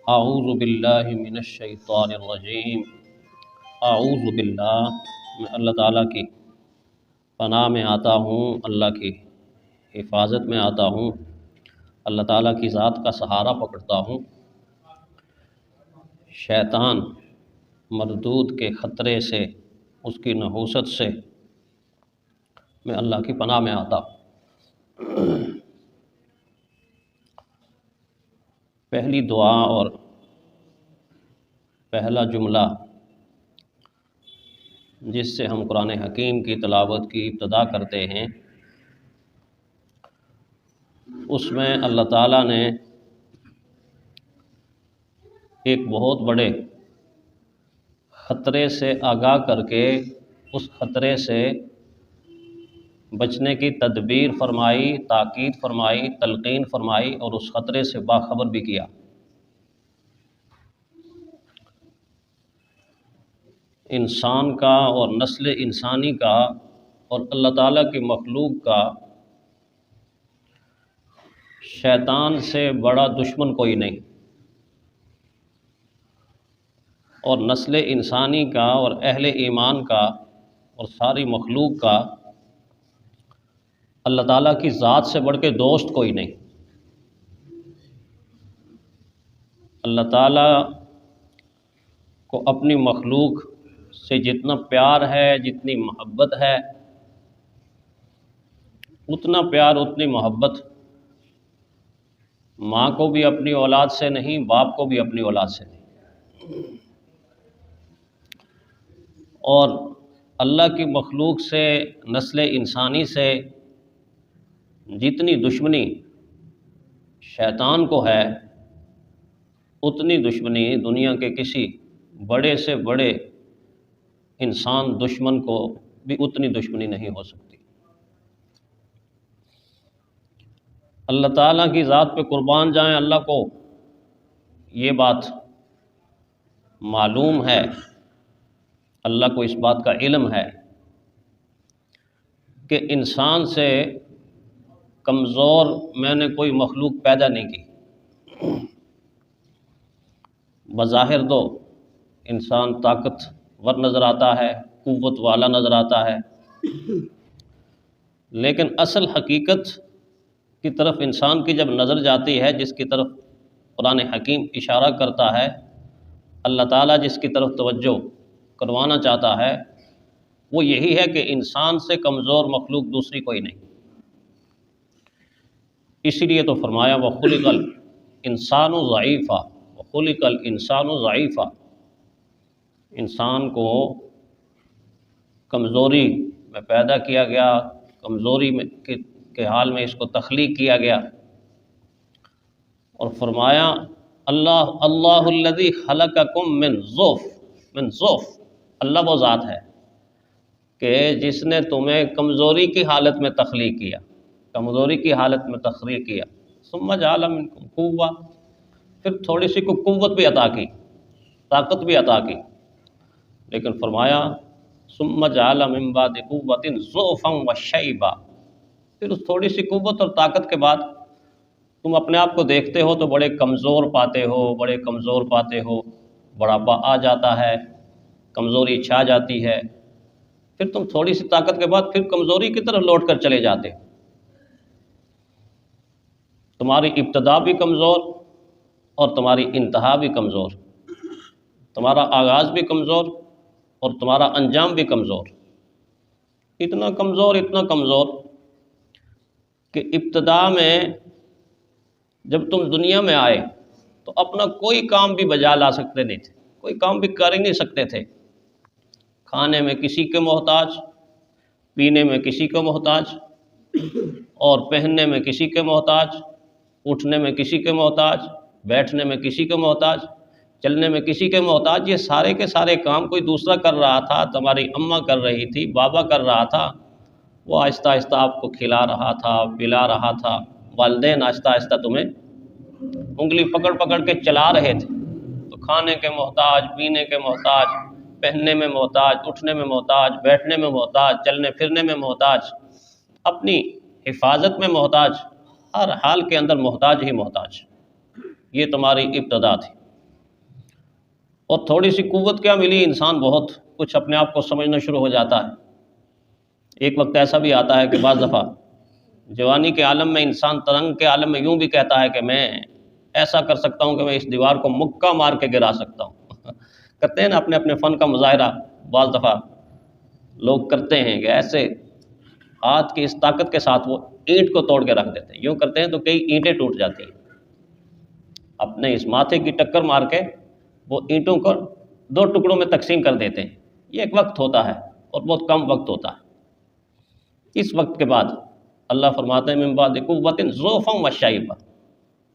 اعوذ باللہ من الشیطان الرجیم۔ اعوذ باللہ، میں اللہ تعالیٰ کی پناہ میں آتا ہوں، اللہ کی حفاظت میں آتا ہوں، اللہ تعالیٰ کی ذات کا سہارا پکڑتا ہوں، شیطان مردود کے خطرے سے، اس کی نحوست سے میں اللہ کی پناہ میں آتا ہوں۔ پہلی دعا اور پہلا جملہ جس سے ہم قرآن حکیم کی تلاوت کی ابتدا کرتے ہیں، اس میں اللہ تعالیٰ نے ایک بہت بڑے خطرے سے آگاہ کر کے اس خطرے سے بچنے کی تدبیر فرمائی، تاکید فرمائی، تلقین فرمائی اور اس خطرے سے باخبر بھی کیا۔ انسان کا اور نسل انسانی کا اور اللہ تعالیٰ کی مخلوق کا شیطان سے بڑا دشمن کوئی نہیں، اور نسل انسانی کا اور اہل ایمان کا اور ساری مخلوق کا اللہ تعالیٰ کی ذات سے بڑھ کے دوست کوئی نہیں۔ اللہ تعالیٰ کو اپنی مخلوق سے جتنا پیار ہے، جتنی محبت ہے، اتنا پیار، اتنی محبت ماں کو بھی اپنی اولاد سے نہیں، باپ کو بھی اپنی اولاد سے نہیں۔ اور اللہ کی مخلوق سے، نسل انسانی سے جتنی دشمنی شیطان کو ہے، اتنی دشمنی دنیا کے کسی بڑے سے بڑے انسان دشمن کو بھی اتنی دشمنی نہیں ہو سکتی۔ اللہ تعالیٰ کی ذات پہ قربان جائیں، اللہ کو یہ بات معلوم ہے، اللہ کو اس بات کا علم ہے کہ انسان سے کمزور میں نے کوئی مخلوق پیدا نہیں کی۔ بظاہر تو انسان طاقتور نظر آتا ہے، قوت والا نظر آتا ہے، لیکن اصل حقیقت کی طرف انسان کی جب نظر جاتی ہے، جس کی طرف قرآن حکیم اشارہ کرتا ہے، اللہ تعالیٰ جس کی طرف توجہ کروانا چاہتا ہے، وہ یہی ہے کہ انسان سے کمزور مخلوق دوسری کوئی نہیں۔ اسی لیے تو فرمایا وَخُلِقَ الْإِنسَانُ ضَعِيفًا، وَخُلِقَ الْإِنسَانُ ضَعِيفًا، انسان کو کمزوری میں پیدا کیا گیا، کمزوری کے حال میں اس کو تخلیق کیا گیا، اور فرمایا اللہ الذی خلقکم من ضعف، اللہ وہ ذات ہے کہ جس نے تمہیں کمزوری کی حالت میں تخلیق کیا، کمزوری کی حالت میں تخلیق کیا، ثم جعل منکم قوہ، پھر تھوڑی سی کو قوت بھی عطا کی، طاقت بھی عطا کی، لیکن فرمایا ثم جعل من بعد قوۃ ضعفا وشیبا، پھر اس تھوڑی سی قوت اور طاقت کے بعد تم اپنے آپ کو دیکھتے ہو تو بڑے کمزور پاتے ہو، بڑے کمزور پاتے ہو، بڑھاپا آ جاتا ہے، کمزوری چھا جاتی ہے، پھر تم تھوڑی سی طاقت کے بعد پھر کمزوری کی طرف لوٹ کر چلے جاتے ہو۔ تمہاری ابتدا بھی کمزور اور تمہاری انتہا بھی کمزور، تمہارا آغاز بھی کمزور اور تمہارا انجام بھی کمزور، اتنا کمزور کہ ابتدا میں جب تم دنیا میں آئے تو اپنا کوئی کام بھی بجا لا سکتے نہیں تھے، کوئی کام بھی کر ہی نہیں سکتے تھے، کھانے میں کسی کے محتاج، پینے میں کسی کو محتاج، اور پہننے میں کسی کے محتاج، اٹھنے میں کسی کے محتاج، بیٹھنے میں کسی کے محتاج، چلنے میں کسی کے محتاج۔ یہ سارے کے سارے کام کوئی دوسرا کر رہا تھا، تمہاری اماں کر رہی تھی، بابا کر رہا تھا، وہ آہستہ آہستہ آپ کو کھلا رہا تھا، پلا رہا تھا، والدین آہستہ آہستہ تمہیں انگلی پکڑ پکڑ کے چلا رہے تھے، تو کھانے کے محتاج، پینے کے محتاج، پہننے میں محتاج، اٹھنے میں محتاج، بیٹھنے میں محتاج، چلنے پھرنے میں محتاج، اپنی حفاظت میں محتاج، ہر حال کے اندر محتاج ہی محتاج۔ یہ تمہاری ابتدا تھی۔ اور تھوڑی سی قوت کیا ملی، انسان بہت کچھ اپنے آپ کو سمجھنا شروع ہو جاتا ہے۔ ایک وقت ایسا بھی آتا ہے کہ بعض دفعہ جوانی کے عالم میں انسان ترنگ کے عالم میں یوں بھی کہتا ہے کہ میں ایسا کر سکتا ہوں کہ میں اس دیوار کو مکہ مار کے گرا سکتا ہوں۔ کرتے ہیں نا اپنے اپنے فن کا مظاہرہ، بعض دفعہ لوگ کرتے ہیں کہ ایسے ہاتھ کی اس طاقت کے ساتھ وہ اینٹ کو توڑ کے رکھ دیتے ہیں، یوں کرتے ہیں تو کئی اینٹیں ٹوٹ جاتی ہیں۔ اپنے اس ماتھے کی ٹکر مار کے وہ اینٹوں کو 2 ٹکڑوں میں تقسیم کر دیتے ہیں۔ یہ ایک وقت ہوتا ہے اور بہت کم وقت ہوتا ہے۔ اس وقت کے بعد اللہ فرماتے ہیں من بعد قوت ضعفا وشیبا،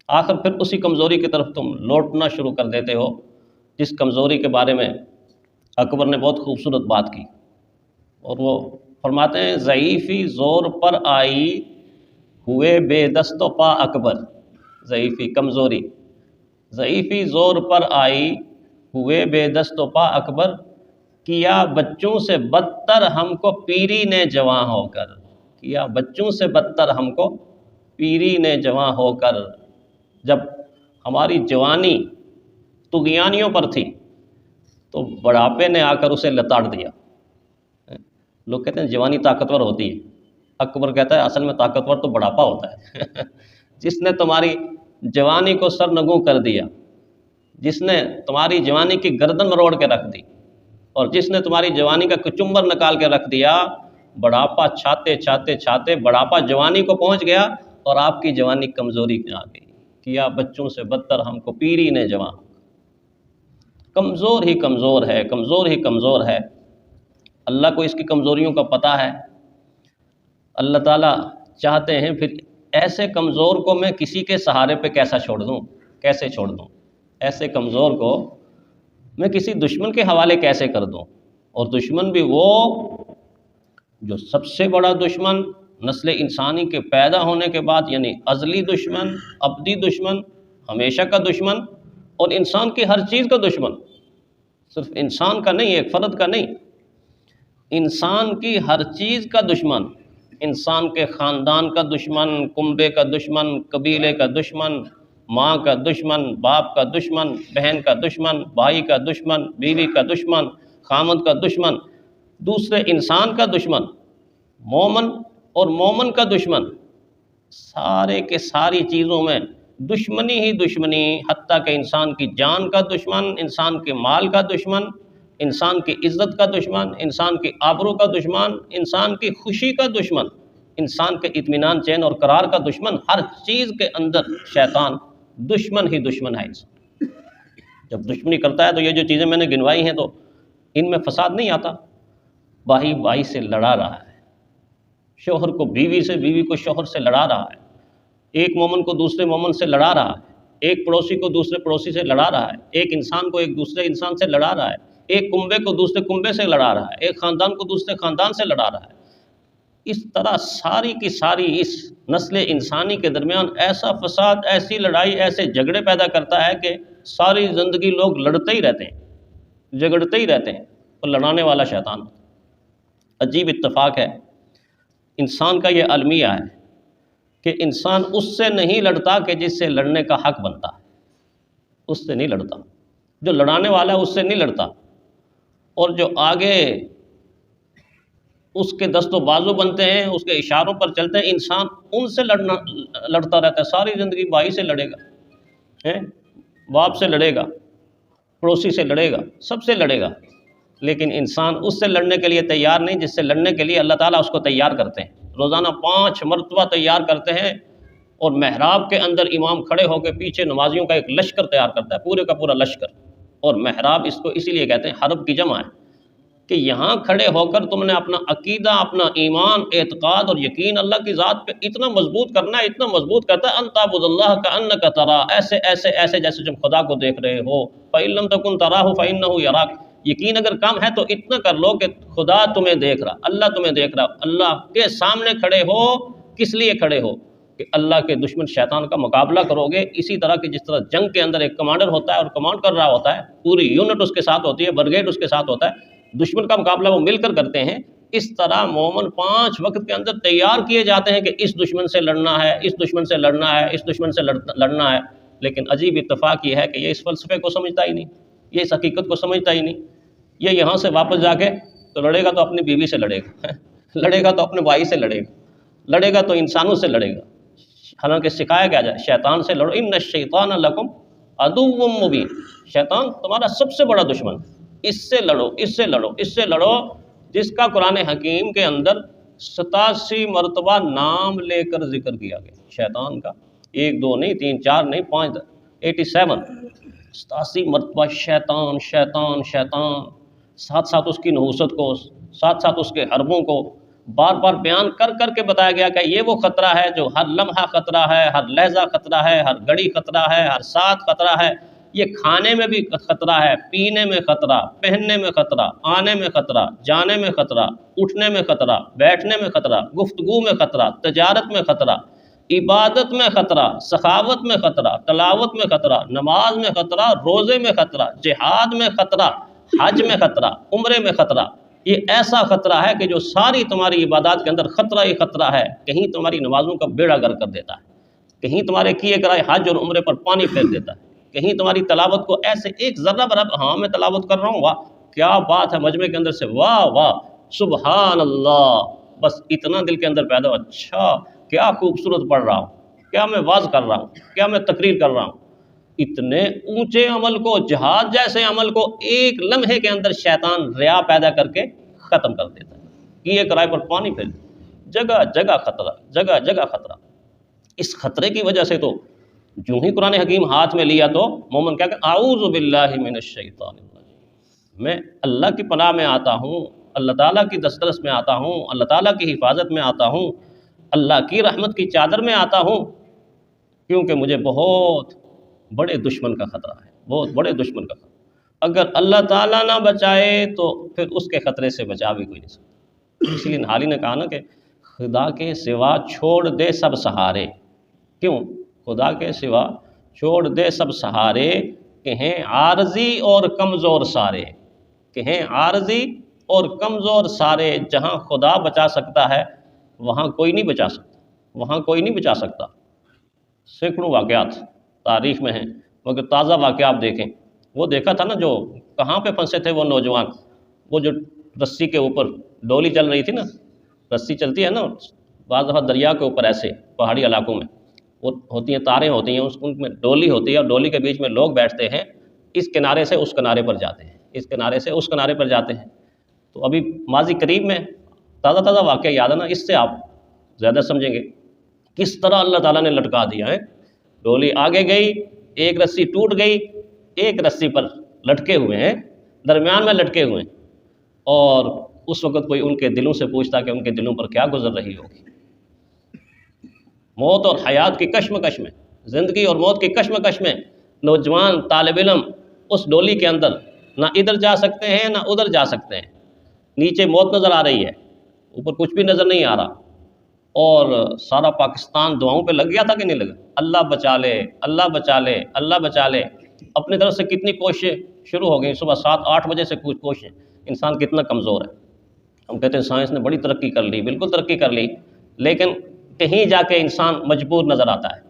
آخر پھر اسی کمزوری کی طرف تم لوٹنا شروع کر دیتے ہو جس کمزوری کے بارے میں اکبر نے بہت خوبصورت بات کی، اور وہ فرماتے ہیں ضعیفی زور پر آئی ہوئے بے دست و پا اکبر، ضعیفی کمزوری، ضعیفی زور پر آئی ہوئے بے دست و پا اکبر، کیا بچوں سے بدتر ہم کو پیری نے جواں ہو کر، کیا بچوں سے بدتر ہم کو پیری نے جواں ہو کر۔ جب ہماری جوانی طغیانیوں پر تھی تو بڑھاپے نے آ کر اسے لتاڑ دیا۔ لوگ کہتے ہیں جوانی طاقتور ہوتی ہے، اکبر کہتا ہے اصل میں طاقتور تو بڑھاپا ہوتا ہے۔ جس نے تمہاری جوانی کو سرنگوں کر دیا، جس نے تمہاری جوانی کی گردن مروڑ کے رکھ دی، اور جس نے تمہاری جوانی کا کچمبر نکال کے رکھ دیا، بڑھاپا چھاتے چھاتے چھاتے بڑھاپا جوانی کو پہنچ گیا اور آپ کی جوانی کمزوری میں آ گئی۔ کیا بچوں سے بدتر ہم کو پیری نے جواں، کمزور ہی کمزور ہے، کمزور ہی کمزور ہے۔ اللہ کو اس کی کمزوریوں کا پتہ ہے۔ اللہ تعالیٰ چاہتے ہیں پھر ایسے کمزور کو میں کسی کے سہارے پہ کیسا چھوڑ دوں، کیسے چھوڑ دوں، ایسے کمزور کو میں کسی دشمن کے حوالے کیسے کر دوں، اور دشمن بھی وہ جو سب سے بڑا دشمن نسل انسانی کے پیدا ہونے کے بعد، یعنی ازلی دشمن، ابدی دشمن، ہمیشہ کا دشمن، اور انسان کی ہر چیز کا دشمن، صرف انسان کا نہیں، ایک فرد کا نہیں، انسان کی ہر چیز کا دشمن، انسان کے خاندان کا دشمن، کنبے کا دشمن، قبیلے کا دشمن، ماں کا دشمن، باپ کا دشمن، بہن کا دشمن، بھائی کا دشمن، بیوی کا دشمن، خامد کا دشمن، دوسرے انسان کا دشمن، مومن اور مومن کا دشمن، سارے کے ساری چیزوں میں دشمنی ہی دشمنی، حتیٰ کہ انسان کی جان کا دشمن، انسان کے مال کا دشمن، انسان کی عزت کا دشمن، انسان کی آبرو کا دشمن، انسان کی خوشی کا دشمن، انسان کے اطمینان چین اور قرار کا دشمن، ہر چیز کے اندر شیطان دشمن ہی دشمن ہے۔ انسان جب دشمنی کرتا ہے تو یہ جو چیزیں میں نے گنوائی ہیں تو ان میں فساد نہیں آتا۔ بھائی بھائی سے لڑا رہا ہے، شوہر کو بیوی سے، بیوی کو شوہر سے لڑا رہا ہے، ایک مومن کو دوسرے مومن سے لڑا رہا ہے، ایک پڑوسی کو دوسرے پڑوسی سے لڑا رہا ہے، ایک انسان کو ایک دوسرے انسان سے لڑا رہا ہے، ایک کنبے کو دوسرے کنبے سے لڑا رہا ہے، ایک خاندان کو دوسرے خاندان سے لڑا رہا ہے۔ اس طرح ساری کی ساری اس نسل انسانی کے درمیان ایسا فساد، ایسی لڑائی، ایسے جھگڑے پیدا کرتا ہے کہ ساری زندگی لوگ لڑتے ہی رہتے ہیں، جھگڑتے ہی رہتے ہیں، اور لڑانے والا شیطان۔ عجیب اتفاق ہے، انسان کا یہ المیہ ہے کہ انسان اس سے نہیں لڑتا کہ جس سے لڑنے کا حق بنتا ہے، اس سے نہیں لڑتا، جو لڑانے والا ہے اس سے نہیں لڑتا، اور جو آگے اس کے دست و بازو بنتے ہیں، اس کے اشاروں پر چلتے ہیں، انسان ان سے لڑتا رہتا ہے، ساری زندگی بھائی سے لڑے گا، باپ سے لڑے گا، پڑوسی سے لڑے گا، سب سے لڑے گا، لیکن انسان اس سے لڑنے کے لیے تیار نہیں جس سے لڑنے کے لیے اللہ تعالیٰ اس کو تیار کرتے ہیں۔ روزانہ 5 مرتبہ تیار کرتے ہیں، اور محراب کے اندر امام کھڑے ہو کے پیچھے نمازیوں کا ایک لشکر تیار کرتا ہے، پورے کا پورا لشکر۔ اور محراب اس کو اسی لیے کہتے ہیں، حرب کی جمع ہے، کہ یہاں کھڑے ہو کر تم نے اپنا عقیدہ، اپنا ایمان، اعتقاد اور یقین اللہ کی ذات پہ اتنا مضبوط کرنا ہے، اتنا مضبوط کرتا ہے، ان تعبد اللہ کأنک تراہ، ایسے ایسے ایسے جیسے تم خدا کو دیکھ رہے ہو، فإن لم تکن تراہ فإنہ یراک، یقین اگر کم ہے تو اتنا کر لو کہ خدا تمہیں دیکھ رہا، اللہ تمہیں دیکھ رہا، اللہ کے سامنے کھڑے ہو، کس لیے کھڑے ہو؟ کہ اللہ کے دشمن شیطان کا مقابلہ کرو گے، اسی طرح کہ جس طرح جنگ کے اندر ایک کمانڈر ہوتا ہے اور کمانڈ کر رہا ہوتا ہے، پوری یونٹ اس کے ساتھ ہوتی ہے، برگیڈ اس کے ساتھ ہوتا ہے، دشمن کا مقابلہ وہ مل کر کرتے ہیں، اس طرح مومن 5 وقت کے اندر تیار کیے جاتے ہیں کہ اس دشمن سے لڑنا ہے، اس دشمن سے لڑنا ہے، اس دشمن سے لڑنا ہے۔ لیکن عجیب اتفاق یہ ہے کہ یہ اس فلسفے کو سمجھتا ہی نہیں، یہ اس حقیقت کو سمجھتا ہی نہیں. یہ یہاں سے واپس جا کے تو لڑے گا تو اپنی بیوی سے لڑے گا، لڑے گا تو اپنے بھائی سے لڑے گا، لڑے گا تو انسانوں سے لڑے گا. حالانکہ سکھایا کیا جائے، شیطان سے لڑو، ان الشیطان لکم عدو مبین، شیطان تمہارا سب سے بڑا دشمن، اس سے لڑو، اس سے لڑو، اس سے لڑو، جس کا قرآن حکیم کے اندر 87 مرتبہ نام لے کر ذکر کیا گیا شیطان کا. 1 2 نہیں، 3 4 نہیں، 5 87 مرتبہ شیطان شیطان شیطان، ساتھ ساتھ اس کی نحوست کو، ساتھ ساتھ اس کے حربوں کو بار بار بیان کر کر کے بتایا گیا کہ یہ وہ خطرہ ہے جو ہر لمحہ خطرہ ہے، ہر لحظہ خطرہ ہے، ہر گھڑی خطرہ ہے، ہر ساتھ خطرہ ہے. یہ کھانے میں بھی خطرہ ہے، پینے میں خطرہ، پہننے میں خطرہ، آنے میں خطرہ، جانے میں خطرہ، اٹھنے میں خطرہ، بیٹھنے میں خطرہ، گفتگو میں خطرہ، تجارت میں خطرہ، عبادت میں خطرہ، سخاوت میں خطرہ، تلاوت میں خطرہ، نماز میں خطرہ، روزے میں خطرہ، جہاد میں خطرہ، حج میں خطرہ، عمرے میں خطرہ. یہ ایسا خطرہ ہے کہ جو ساری تمہاری عبادات کے اندر خطرہ ہی خطرہ ہے. کہیں تمہاری نمازوں کا بیڑا گر کر دیتا ہے، کہیں تمہارے کیے کرائے حج اور عمرے پر پانی پھیر دیتا ہے، کہیں تمہاری تلاوت کو ایسے ایک ذرہ برابر، ہاں میں تلاوت کر رہا ہوں، واہ کیا بات ہے، مجمع کے اندر سے واہ واہ سبحان اللہ، بس اتنا دل کے اندر پیدا ہو، اچھا کیا خوبصورت پڑھ رہا ہوں، کیا میں واز کر رہا ہوں، کیا میں تقریر کر رہا ہوں. اتنے اونچے عمل کو، جہاد جیسے عمل کو ایک لمحے کے اندر شیطان ریا پیدا کر کے ختم کر دیتا ہے. کیے کرائے پر پانی پھیر، جگہ جگہ خطرہ، جگہ جگہ خطرہ. اس خطرے کی وجہ سے تو جو ہی قرآن حکیم ہاتھ میں لیا تو مومن کیا کہ اعوذ باللہ من الشیطان الرجیم، میں اللہ کی پناہ میں آتا ہوں، اللہ تعالیٰ کی دسترس میں آتا ہوں، اللہ تعالیٰ کی حفاظت میں آتا ہوں، اللہ کی رحمت کی چادر میں آتا ہوں، کیونکہ مجھے بہت بڑے دشمن کا خطرہ ہے، بہت بڑے دشمن کا خطرہ. اگر اللہ تعالیٰ نہ بچائے تو پھر اس کے خطرے سے بچا بھی کوئی نہیں سکتا. اس لیے نحالی نے کہا نا کہ خدا کے سوا چھوڑ دے سب سہارے. کیوں؟ خدا کے سوا چھوڑ دے سب سہارے، کہیں عارضی اور کمزور سارے، کہیں عارضی اور کمزور سارے. جہاں خدا بچا سکتا ہے وہاں کوئی نہیں بچا سکتا، وہاں کوئی نہیں بچا سکتا. سینکڑوں واقعات تاریخ میں ہیں، مگر تازہ واقعات دیکھیں. وہ دیکھا تھا نا جو کہاں پہ پھنسے تھے وہ نوجوان، وہ جو رسی کے اوپر ڈولی چل رہی تھی نا، رسی چلتی ہے نا بعض دفعہ دریا کے اوپر، ایسے پہاڑی علاقوں میں وہ ہوتی ہیں تاریں ہوتی ہیں، ان میں ڈولی ہوتی ہے اور ڈولی کے بیچ میں لوگ بیٹھتے ہیں، اس کنارے سے اس کنارے پر جاتے ہیں، اس کنارے سے اس کنارے پر جاتے ہیں. تو ابھی ماضی قریب میں تازہ تازہ واقعہ یاد ہے نا، اس سے آپ زیادہ سمجھیں گے کس طرح اللہ تعالیٰ نے لٹکا دیا ہے. ڈولی آگے گئی، ایک رسی ٹوٹ گئی، ایک رسی پر لٹکے ہوئے ہیں، درمیان میں لٹکے ہوئے ہیں. اور اس وقت کوئی ان کے دلوں سے پوچھتا کہ ان کے دلوں پر کیا گزر رہی ہوگی. موت اور حیات کی کشمکش میں، زندگی اور موت کی کشمکش میں نوجوان طالب علم اس ڈولی کے اندر نہ ادھر جا سکتے ہیں نہ ادھر جا سکتے ہیں. نیچے موت نظر آ رہی ہے، اوپر کچھ بھی نظر نہیں آ رہا، اور سارا پاکستان دعاؤں پہ لگ گیا تھا کہ نہیں لگا، اللہ بچا لے، اللہ بچا لے، اللہ بچا لے. اپنی طرف سے کتنی کوششیں شروع ہو گئیں، صبح 7-8 بجے سے کچھ کوششیں. انسان کتنا کمزور ہے. ہم کہتے ہیں سائنس نے بڑی ترقی کر لی، بالکل ترقی کر لی، لیکن کہیں جا کے انسان مجبور نظر آتا ہے،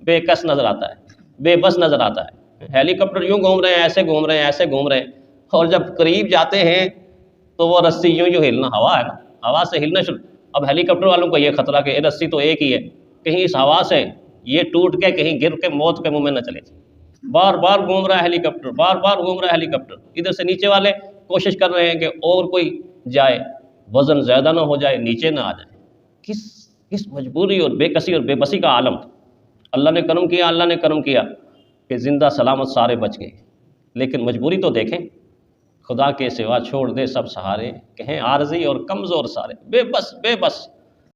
بے کس نظر آتا ہے، بے بس نظر آتا ہے. ہیلی کاپٹر یوں گھوم رہے ہیں، ایسے گھوم رہے ہیں، ایسے گھوم رہے ہیں، اور جب قریب جاتے ہیں تو وہ رسی یوں ہلنا، ہوا ہے نا، ہوا سے ہلنا شروع. اب ہیلی کاپٹر والوں کو یہ خطرہ کہ یہ رسی تو ایک ہی ہے، کہیں اس ہوا سے یہ ٹوٹ کے کہیں گر کے موت کے منہ میں نہ چلے جائے. بار بار گھوم رہا ہے ہیلی کاپٹر، بار بار گھوم رہا ہے ہیلی کاپٹر. ادھر سے نیچے والے کوشش کر رہے ہیں کہ اور کوئی جائے، وزن زیادہ نہ ہو جائے، نیچے نہ آ جائے. کس مجبوری اور بے کسی اور بے بسی کا عالم تھا. اللہ نے کرم کیا، اللہ نے کرم کیا کہ زندہ سلامت سارے بچ گئے. لیکن مجبوری تو دیکھیں، خدا کے سوا چھوڑ دے سب سہارے، کہیں عارضی اور کمزور سارے. بے بس بے بس.